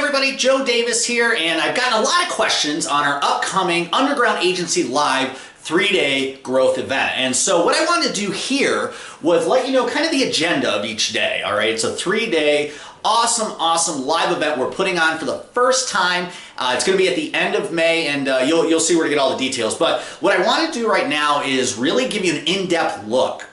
everybody, Joe Davis here, and I've gotten a lot of questions on our upcoming Underground Agency Live 3-day growth event. And so what I wanted to do here was let you know kind of the agenda of each day, all right? It's a 3-day awesome live event we're putting on for the first time. It's going to be at the end of May, and you'll see where to get all the details. But what I want to do right now is really give you an in-depth look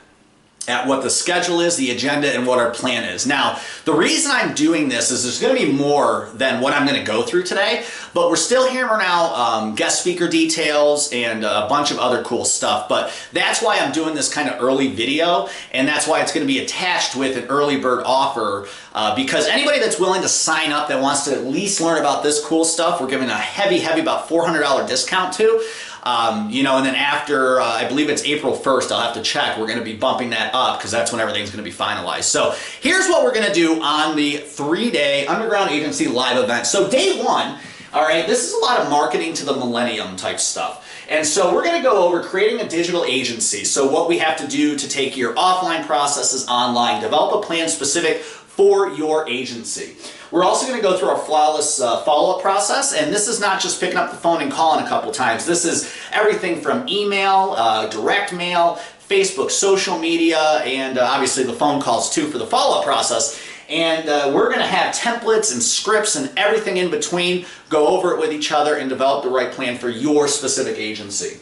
at what the schedule is, the agenda, and what our plan is. Now, the reason I'm doing this is there's going to be more than what I'm going to go through today, but we're still hammering out guest speaker details and a bunch of other cool stuff. But that's why I'm doing this kind of early video, and that's why it's going to be attached with an early bird offer, because anybody that's willing to sign up that wants to at least learn about this cool stuff, we're giving a heavy, about $400 discount to. And then after, I believe it's April 1st, I'll have to check, we're going to be bumping that up because that's when everything's going to be finalized. So here's what we're going to do on the 3-day Underground Agency Live event. So day one, all right, this is a lot of marketing to the millennium type stuff. And so we're going to go over creating a digital agency. So what we have to do to take your offline processes online, develop a plan specific for your agency. We're also going to go through our flawless follow-up process, and this is not just picking up the phone and calling a couple times. This is everything from email, direct mail, Facebook, social media, and obviously the phone calls too for the follow-up process. And we're going to have templates and scripts and everything in between, go over it with each other and develop the right plan for your specific agency.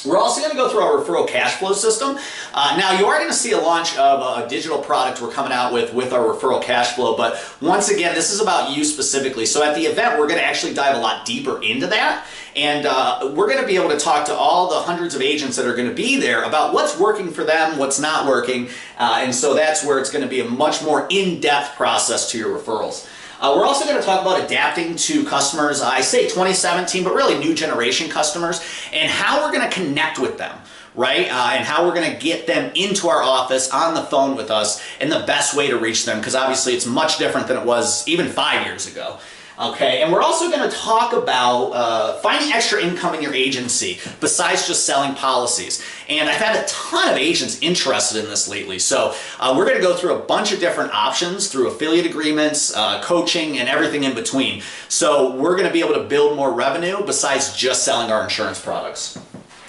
We're also going to go through our referral cash flow system. Now, you are going to see a launch of a digital product we're coming out with our referral cash flow, but once again, this is about you specifically. So at the event, we're going to actually dive a lot deeper into that, and we're going to be able to talk to all the hundreds of agents that are going to be there about what's working for them, what's not working, and so that's where it's going to be a much more in-depth process to your referrals. We're also going to talk about adapting to customers, I say 2017, but really new generation customers, and how we're going to connect with them, right? And how we're going to get them into our office on the phone with us and the best way to reach them, because obviously it's much different than it was even 5 years ago. Okay, and we're also going to talk about finding extra income in your agency besides just selling policies. And I've had a ton of agents interested in this lately. So we're going to go through a bunch of different options through affiliate agreements, coaching, and everything in between. So we're going to be able to build more revenue besides just selling our insurance products.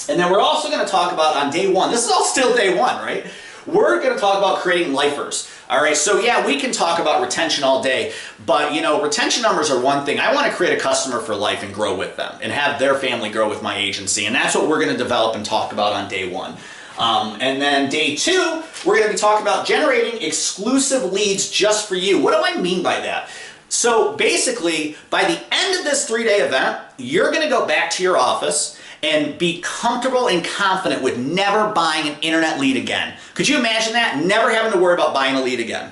And then we're also going to talk about on day one, this is all still day one, right? We're going to talk about creating lifers. All right, so yeah, we can talk about retention all day, but retention numbers are one thing. I want to create a customer for life and grow with them and have their family grow with my agency, and that's what we're going to develop and talk about on day one. And then day two, we're going to be talking about generating exclusive leads just for you. What do I mean by that? So basically, by the end of this 3-day event, you're going to go back to your office and be comfortable and confident with never buying an internet lead again. Could you imagine that? Never having to worry about buying a lead again.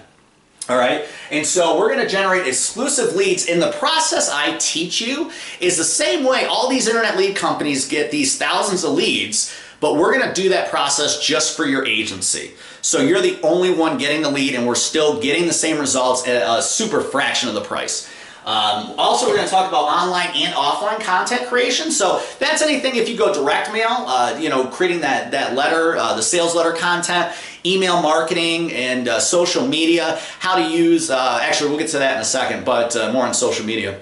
All right? And so we're going to generate exclusive leads. And the process I teach you is the same way all these internet lead companies get these thousands of leads, but we're going to do that process just for your agency. So you're the only one getting the lead, and we're still getting the same results at a super fraction of the price. Also, we're going to talk about online and offline content creation. So that's anything if you go direct mail, creating that letter, the sales letter content, email marketing, and social media, how to use, actually we'll get to that in a second, but more on social media.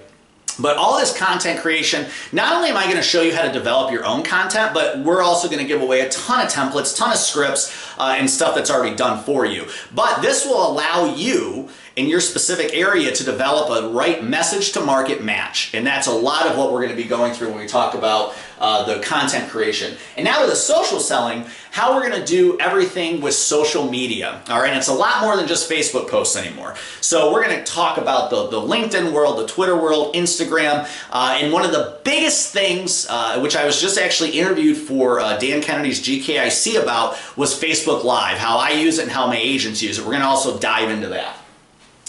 But all this content creation, not only am I going to show you how to develop your own content, but we're also going to give away a ton of templates, ton of scripts, and stuff that's already done for you. But this will allow you in your specific area to develop a right message to market match. And that's a lot of what we're going to be going through when we talk about the content creation. And now with the social selling, how we're going to do everything with social media. All right, and it's a lot more than just Facebook posts anymore. So we're going to talk about the LinkedIn world, the Twitter world, Instagram, and one of the biggest things, which I was just actually interviewed for Dan Kennedy's GKIC about, was Facebook Live, how I use it and how my agents use it. We're going to also dive into that.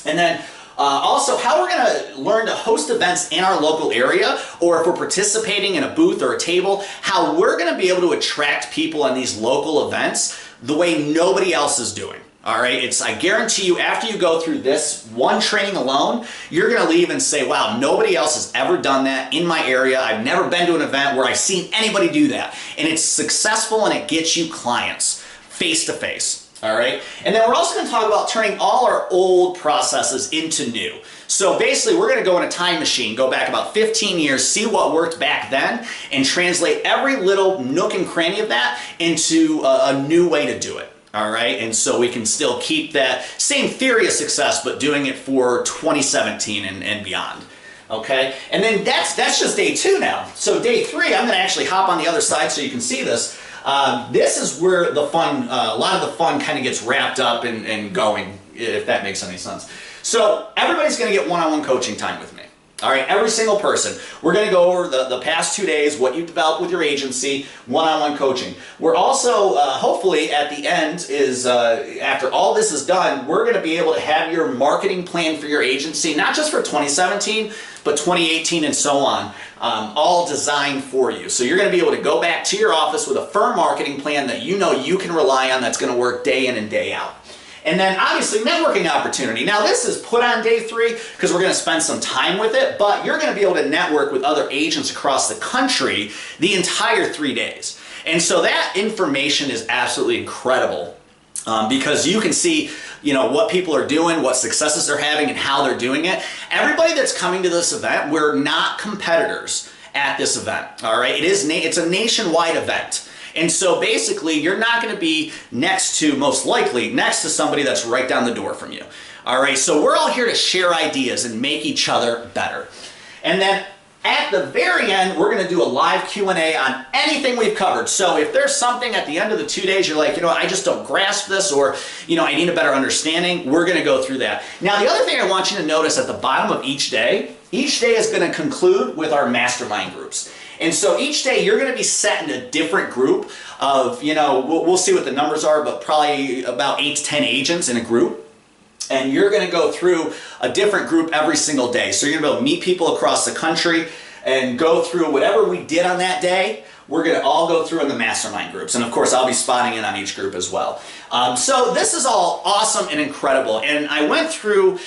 And then also how we're going to learn to host events in our local area, or if we're participating in a booth or a table, how we're going to be able to attract people on these local events the way nobody else is doing. All right, I guarantee you, after you go through this one training alone, you're going to leave and say, wow, nobody else has ever done that in my area. I've never been to an event where I've seen anybody do that. And it's successful, and it gets you clients face to face. All right, and then we're also going to talk about turning all our old processes into new. So basically, we're going to go in a time machine, go back about 15 years, see what worked back then, and translate every little nook and cranny of that into a new way to do it. All right, and so we can still keep that same theory of success, but doing it for 2017 and beyond. Okay, and then that's just day 2 now. So day 3, I'm going to actually hop on the other side so you can see this. This is where the fun, a lot of the fun kind of gets wrapped up and going, if that makes any sense. So everybody's going to get one-on-one coaching time with me. All right, every single person. We're going to go over the past 2 days, what you've developed with your agency, one-on-one coaching. We're also, hopefully at the end is, after all this is done, we're going to be able to have your marketing plan for your agency, not just for 2017, but 2018 and so on, all designed for you. So you're going to be able to go back to your office with a firm marketing plan that you know you can rely on, that's going to work day in and day out. And then obviously networking opportunity. Now this is put on day 3 because we're going to spend some time with it, but you're going to be able to network with other agents across the country the entire 3 days. And so that information is absolutely incredible because you can see, you know, what people are doing, what successes they're having, and how they're doing it. Everybody that's coming to this event, we're not competitors at this event. All right, it's a nationwide event. And so basically, you're not going to be next to, most likely, next to somebody that's right down the door from you. All right, so we're all here to share ideas and make each other better. And then at the very end, we're going to do a live Q&A on anything we've covered. So if there's something at the end of the 2 days, you're like, you know, I just don't grasp this, or, you know, I need a better understanding, we're going to go through that. Now, the other thing I want you to notice at the bottom of each day is going to conclude with our mastermind groups. And so each day you're going to be set in a different group of, you know, we'll see what the numbers are, but probably about 8 to 10 agents in a group. And you're going to go through a different group every single day. So you're going to be able to meet people across the country and go through whatever we did on that day. We're going to all go through in the mastermind groups. And of course, I'll be spotting in on each group as well. So this is all awesome and incredible. And I went through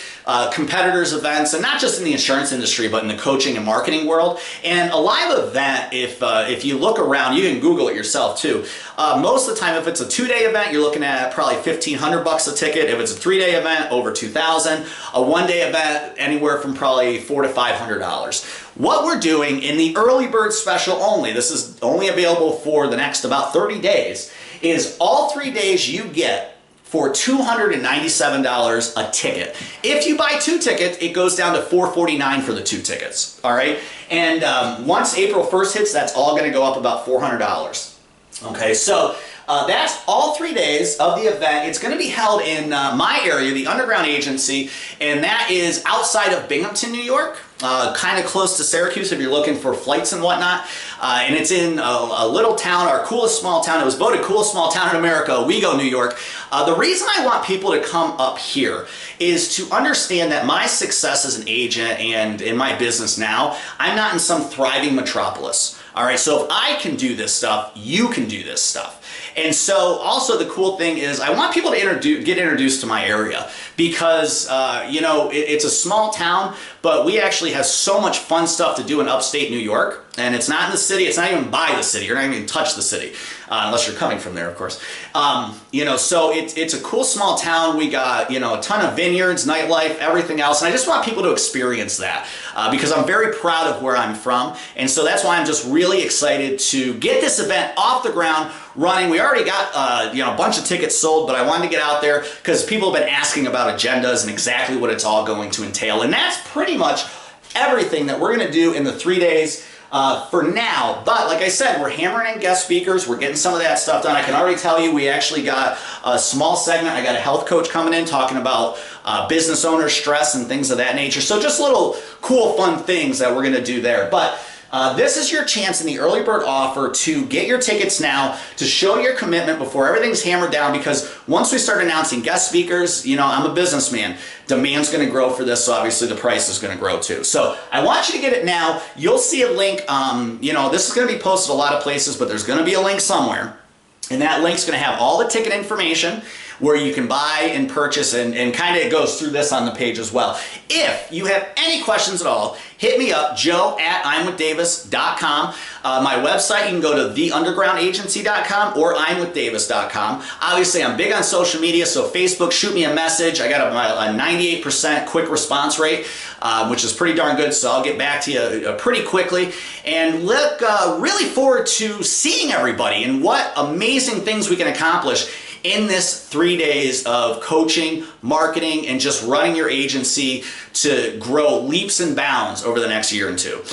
competitors' events, and not just in the insurance industry, but in the coaching and marketing world. And a live event, if you look around, you can Google it yourself too. Most of the time, if it's a 2-day event, you're looking at probably $1,500 a ticket. If it's a 3-day event, over $2,000. A 1-day event, anywhere from probably $400 to $500. What we're doing in the early bird special only, this is only available for the next about 30 days, is all 3 days you get for $297 a ticket. If you buy 2 tickets, it goes down to $449 for the 2 tickets, all right? And once April 1st hits, that's all gonna go up about $400. Okay, so that's all 3 days of the event. It's going to be held in my area, the Underground Agency, and that is outside of Binghamton, New York, kind of close to Syracuse if you're looking for flights and whatnot. And it's in a little town, our coolest small town. It was voted coolest small town in America, Owego, New York. The reason I want people to come up here is to understand that my success as an agent and in my business now, I'm not in some thriving metropolis. All right, so if I can do this stuff, you can do this stuff. And so also the cool thing is I want people to get introduced to my area because, you know, it's a small town, but we actually have so much fun stuff to do in upstate New York. And it's not in the city, it's not even by the city, you're not even touch the city, unless you're coming from there, of course. You know, so it's a cool small town. We got, you know, a ton of vineyards, nightlife, everything else. And I just want people to experience that because I'm very proud of where I'm from. And so that's why I'm just really excited to get this event off the ground running. We already got, you know, a bunch of tickets sold, but I wanted to get out there because people have been asking about agendas and exactly what it's all going to entail. And that's pretty much everything that we're going to do in the 3 days. For now, but like I said, we're hammering in guest speakers. We're getting some of that stuff done. I can already tell you we actually got a small segment. I got a health coach coming in talking about business owner stress and things of that nature. So just little cool, fun things that we're going to do there. But this is your chance in the early bird offer to get your tickets now, to show your commitment before everything's hammered down, because once we start announcing guest speakers, you know, I'm a businessman. Demand's going to grow for this, so obviously the price is going to grow too. So I want you to get it now. You'll see a link. You know, this is going to be posted a lot of places, but there's going to be a link somewhere. And that link's going to have all the ticket information. where you can buy and purchase, and kind of it goes through this on the page as well. If you have any questions at all, hit me up, joe@imwithdavis.com. My website, you can go to theundergroundagency.com or imwithdavis.com. Obviously, I'm big on social media, so Facebook, shoot me a message. I got a 98% quick response rate, which is pretty darn good, so I'll get back to you pretty quickly. And look really forward to seeing everybody and what amazing things we can accomplish in this 3 days of coaching, marketing, and just running your agency to grow leaps and bounds over the next year or two.